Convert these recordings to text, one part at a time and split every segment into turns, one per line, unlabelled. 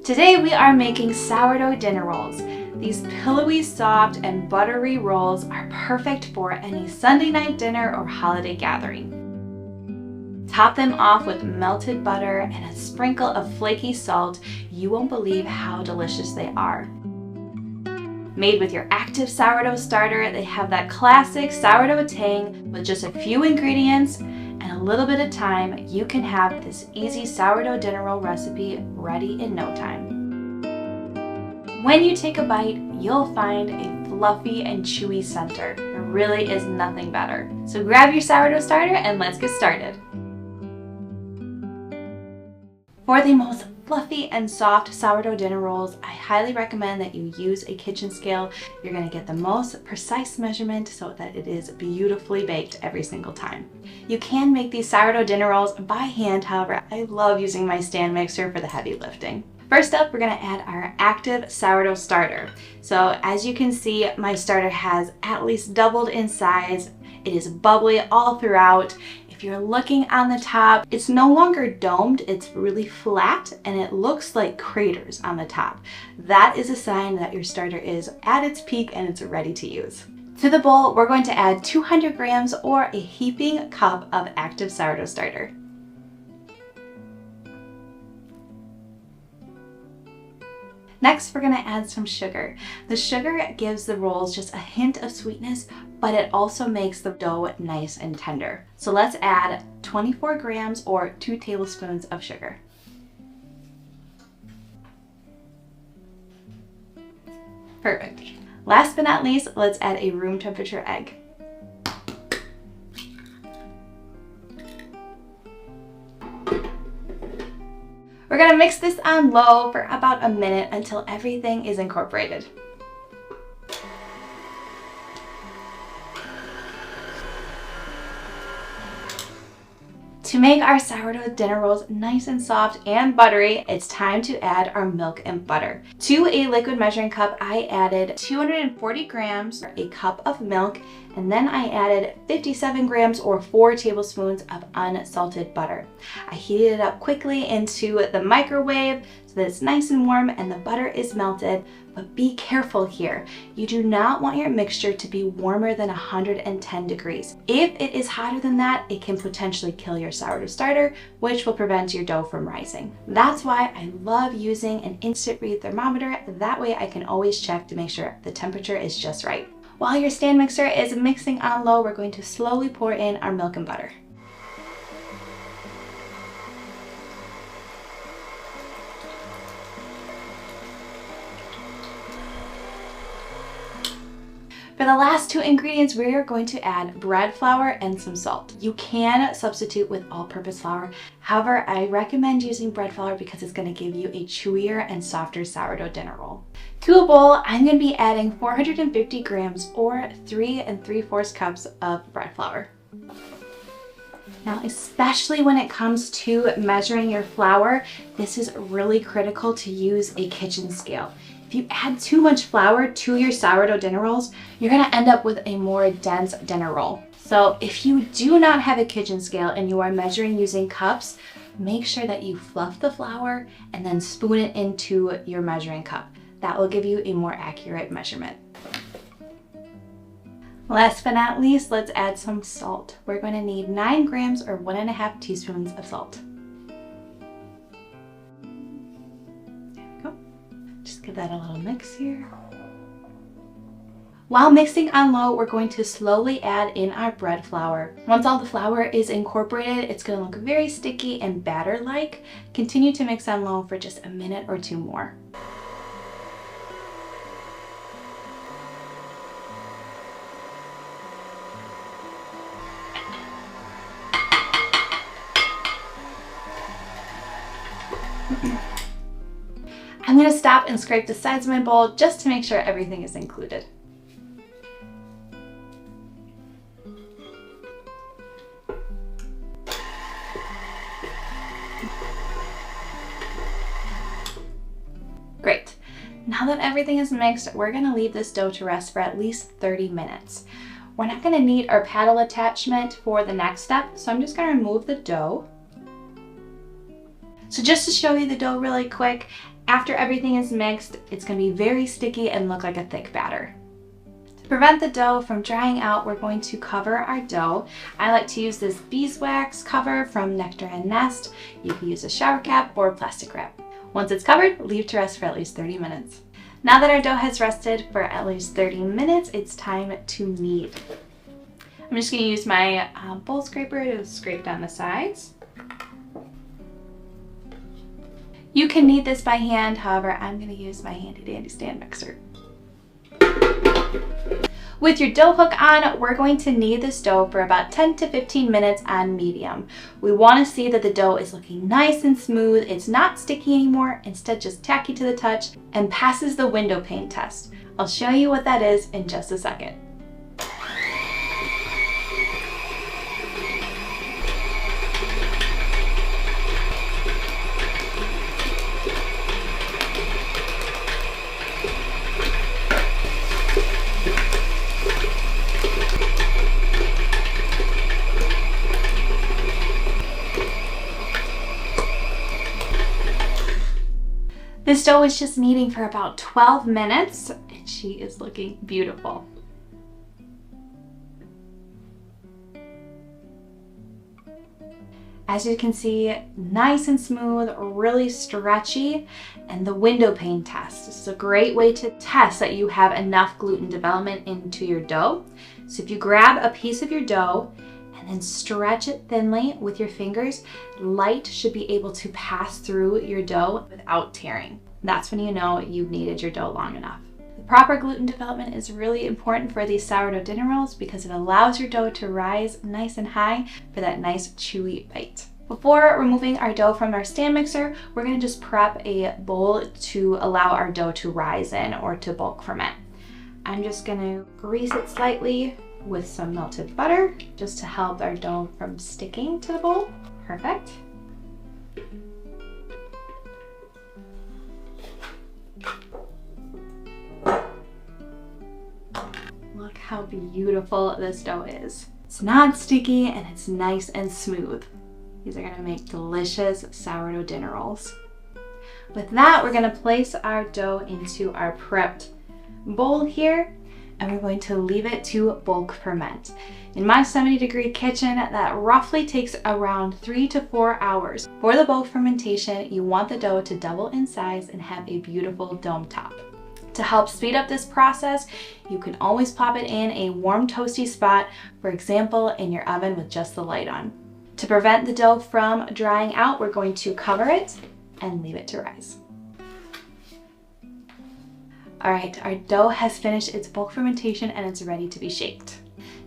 Today we are making sourdough dinner rolls. These pillowy, soft, and buttery rolls are perfect for any Sunday night dinner or holiday gathering. Top them off with melted butter and a sprinkle of flaky salt. You won't believe how delicious they are. Made with your active sourdough starter, they have that classic sourdough tang with just a few ingredients and a little bit of time. You can have this easy sourdough dinner roll recipe ready in no time. When you take a bite, you'll find a fluffy and chewy center. There really is nothing better. So grab your sourdough starter and let's get started. For the most fluffy and soft sourdough dinner rolls, I highly recommend that you use a kitchen scale. You're going to get the most precise measurement so that it is beautifully baked every single time. You can make these sourdough dinner rolls by hand, however, I love using my stand mixer for the heavy lifting. First up, we're going to add our active sourdough starter. So as you can see, my starter has at least doubled in size. It is bubbly all throughout. If you're looking on the top, it's no longer domed, it's really flat and it looks like craters on the top. That is a sign that your starter is at its peak and it's ready to use. To the bowl, we're going to add 200 grams or a heaping cup of active sourdough starter. Next, we're going to add some sugar. The sugar gives the rolls just a hint of sweetness, but it also makes the dough nice and tender. So let's add 24 grams or 2 tablespoons of sugar. Perfect. Last but not least, let's add a room temperature egg. We're going to mix this on low for about a minute until everything is incorporated. To make our sourdough dinner rolls nice and soft and buttery, it's time to add our milk and butter. To a liquid measuring cup, I added 240 grams, a cup of milk, and then I added 57 grams or 4 tablespoons of unsalted butter. I heated it up quickly into the microwave so that it's nice and warm and the butter is melted. But be careful here. You do not want your mixture to be warmer than 110 degrees. If it is hotter than that, it can potentially kill your sourdough starter, which will prevent your dough from rising. That's why I love using an instant read thermometer. That way I can always check to make sure the temperature is just right. While your stand mixer is mixing on low, we're going to slowly pour in our milk and butter. For the last 2 ingredients, we are going to add bread flour and some salt. You can substitute with all-purpose flour. However, I recommend using bread flour because it's going to give you a chewier and softer sourdough dinner roll. To a bowl, I'm going to be adding 450 grams or 3 3/4 cups of bread flour. Now, especially when it comes to measuring your flour, this is really critical to use a kitchen scale. If you add too much flour to your sourdough dinner rolls, you're going to end up with a more dense dinner roll. So if you do not have a kitchen scale and you are measuring using cups, make sure that you fluff the flour and then spoon it into your measuring cup. That will give you a more accurate measurement. Last but not least, let's add some salt. We're going to need 9 grams or 1.5 teaspoons of salt. Give that a little mix here. While mixing on low, we're going to slowly add in our bread flour. Once all the flour is incorporated, it's going to look very sticky and batter-like. Continue to mix on low for just a minute or 2 more. I'm going to stop and scrape the sides of my bowl just to make sure everything is included. Great. Now that everything is mixed, we're going to leave this dough to rest for at least 30 minutes. We're not going to need our paddle attachment for the next step, so I'm just going to remove the dough. So just to show you the dough really quick, after everything is mixed, it's going to be very sticky and look like a thick batter. To prevent the dough from drying out, we're going to cover our dough. I like to use this beeswax cover from Nectar and Nest. You can use a shower cap or plastic wrap. Once it's covered, leave to rest for at least 30 minutes. Now that our dough has rested for at least 30 minutes, it's time to knead. I'm just going to use my bowl scraper to scrape down the sides. You can knead this by hand, however, I'm going to use my handy dandy stand mixer. With your dough hook on, we're going to knead this dough for about 10 to 15 minutes on medium. We want to see that the dough is looking nice and smooth, it's not sticky anymore, instead just tacky to the touch, and passes the window pane test. I'll show you what that is in just a second. This dough is just kneading for about 12 minutes and she is looking beautiful. As you can see, nice and smooth, really stretchy, and the window pane test. This is a great way to test that you have enough gluten development into your dough. So if you grab a piece of your dough and then stretch it thinly with your fingers, light should be able to pass through your dough without tearing. That's when you know you've kneaded your dough long enough. The proper gluten development is really important for these sourdough dinner rolls because it allows your dough to rise nice and high for that nice chewy bite. Before removing our dough from our stand mixer, we're going to just prep a bowl to allow our dough to rise in or to bulk ferment. I'm just going to grease it slightly with some melted butter just to help our dough from sticking to the bowl. Perfect. Look how beautiful this dough is. It's not sticky and it's nice and smooth. These are going to make delicious sourdough dinner rolls. With that, we're going to place our dough into our prepped bowl here, and we're going to leave it to bulk ferment. In my 70-degree kitchen, that roughly takes around 3 to 4 hours. For the bulk fermentation, you want the dough to double in size and have a beautiful dome top. To help speed up this process, you can always pop it in a warm toasty spot, for example, in your oven with just the light on. To prevent the dough from drying out, we're going to cover it and leave it to rise. All right, our dough has finished its bulk fermentation and it's ready to be shaped.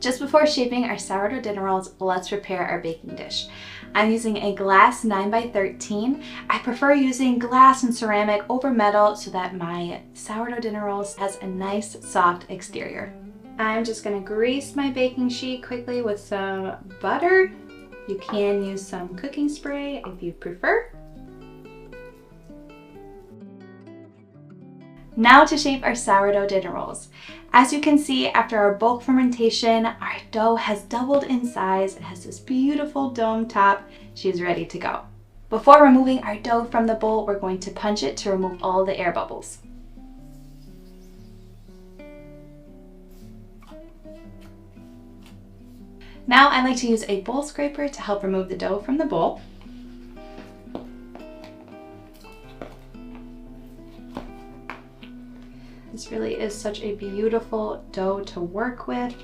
Just before shaping our sourdough dinner rolls, let's prepare our baking dish. I'm using a glass 9x13. I prefer using glass and ceramic over metal so that my sourdough dinner rolls has a nice soft exterior. I'm just gonna grease my baking sheet quickly with some butter. You can use some cooking spray if you prefer. Now to shape our sourdough dinner rolls. As you can see, after our bulk fermentation, our dough has doubled in size. It has this beautiful dome top. She's ready to go. Before removing our dough from the bowl, we're going to punch it to remove all the air bubbles. Now I like to use a bowl scraper to help remove the dough from the bowl. This really is such a beautiful dough to work with.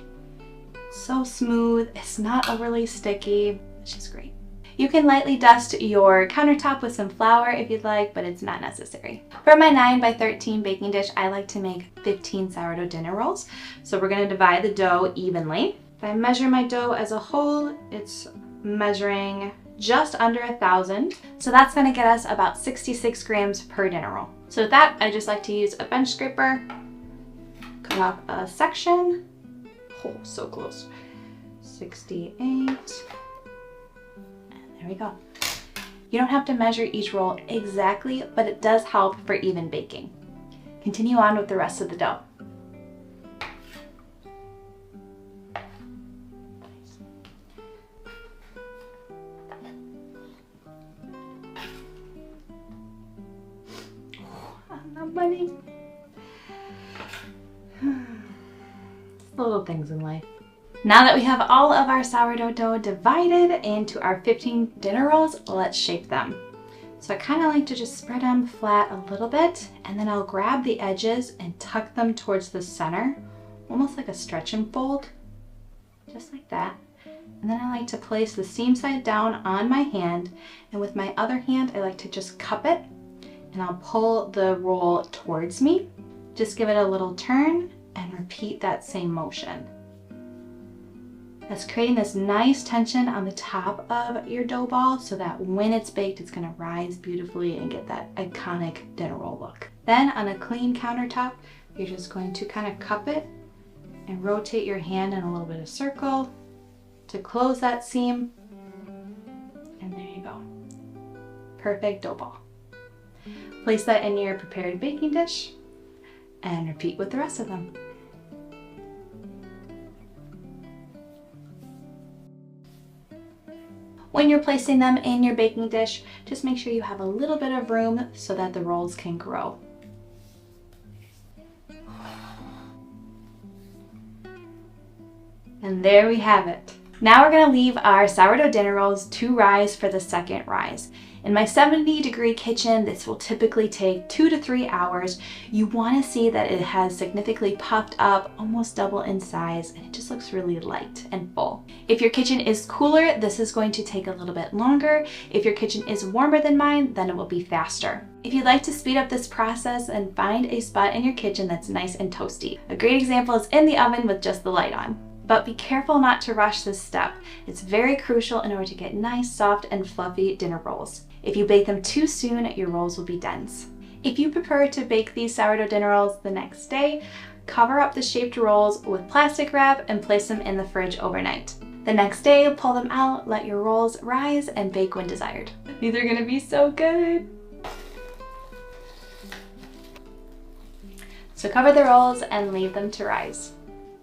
So smooth, it's not overly sticky, it's just great. You can lightly dust your countertop with some flour if you'd like, but it's not necessary. For my 9x13 baking dish, I like to make 15 sourdough dinner rolls. So we're gonna divide the dough evenly. If I measure my dough as a whole, it's measuring just under 1,000. So that's gonna get us about 66 grams per dinner roll. So with that, I just like to use a bench scraper, cut off a section. Oh, so close. 68. And there we go. You don't have to measure each roll exactly, but it does help for even baking. Continue on with the rest of the dough. money. Little things in life. Now that we have all of our sourdough dough divided into our 15 dinner rolls, let's shape them. So I kind of like to just spread them flat a little bit, and then I'll grab the edges and tuck them towards the center, almost like a stretch and fold, just like that. And then I like to place the seam side down on my hand, and with my other hand I like to just cup it, and I'll pull the roll towards me. Just give it a little turn and repeat that same motion. That's creating this nice tension on the top of your dough ball so that when it's baked, it's gonna rise beautifully and get that iconic dinner roll look. Then on a clean countertop, you're just going to kind of cup it and rotate your hand in a little bit of circle to close that seam. And there you go. Perfect dough ball. Place that in your prepared baking dish and repeat with the rest of them. When you're placing them in your baking dish, just make sure you have a little bit of room so that the rolls can grow. And there we have it. Now we're going to leave our sourdough dinner rolls to rise for the second rise. In my 70-degree kitchen, this will typically take 2 to 3 hours. You want to see that it has significantly puffed up, almost double in size, and it just looks really light and full. If your kitchen is cooler, this is going to take a little bit longer. If your kitchen is warmer than mine, then it will be faster. If you'd like to speed up this process, and find a spot in your kitchen that's nice and toasty. A great example is in the oven with just the light on. But be careful not to rush this step. It's very crucial in order to get nice, soft, and fluffy dinner rolls. If you bake them too soon, your rolls will be dense. If you prefer to bake these sourdough dinner rolls the next day, cover up the shaped rolls with plastic wrap and place them in the fridge overnight. The next day, pull them out, let your rolls rise, and bake when desired. These are gonna be so good. So cover the rolls and leave them to rise.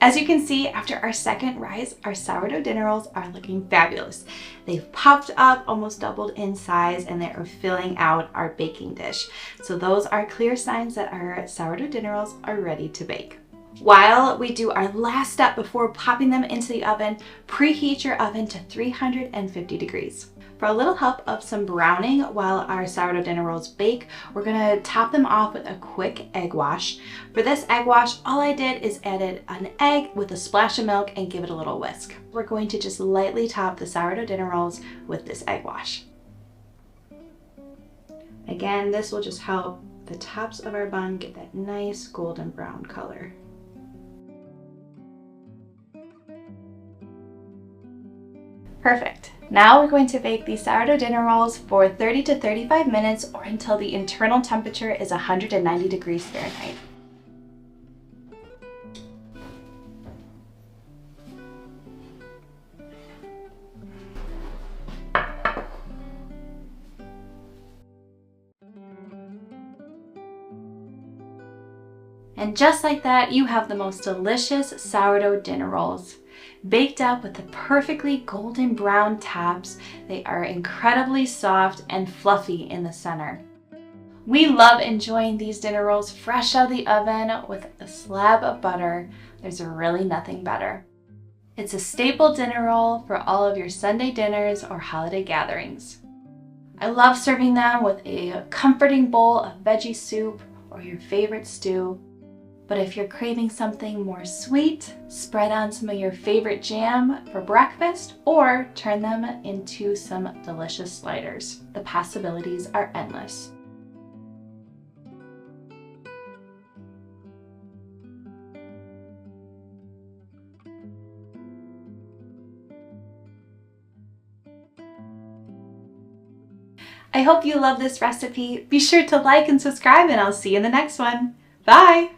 As you can see, after our second rise, our sourdough dinner rolls are looking fabulous. They've puffed up, almost doubled in size, and they are filling out our baking dish. So those are clear signs that our sourdough dinner rolls are ready to bake. While we do our last step before popping them into the oven, preheat your oven to 350 degrees. For a little help of some browning while our sourdough dinner rolls bake, we're gonna top them off with a quick egg wash. For this egg wash, all I did is added an egg with a splash of milk and give it a little whisk. We're going to just lightly top the sourdough dinner rolls with this egg wash. Again, this will just help the tops of our bun get that nice golden brown color. Perfect. Now we're going to bake these sourdough dinner rolls for 30 to 35 minutes or until the internal temperature is 190 degrees Fahrenheit. And just like that, you have the most delicious sourdough dinner rolls. Baked up with the perfectly golden brown tops, they are incredibly soft and fluffy in the center. We love enjoying these dinner rolls fresh out of the oven with a slab of butter. There's really nothing better. It's a staple dinner roll for all of your Sunday dinners or holiday gatherings. I love serving them with a comforting bowl of veggie soup or your favorite stew. But if you're craving something more sweet, spread on some of your favorite jam for breakfast or turn them into some delicious sliders. The possibilities are endless. I hope you love this recipe. Be sure to like and subscribe, and I'll see you in the next one. Bye!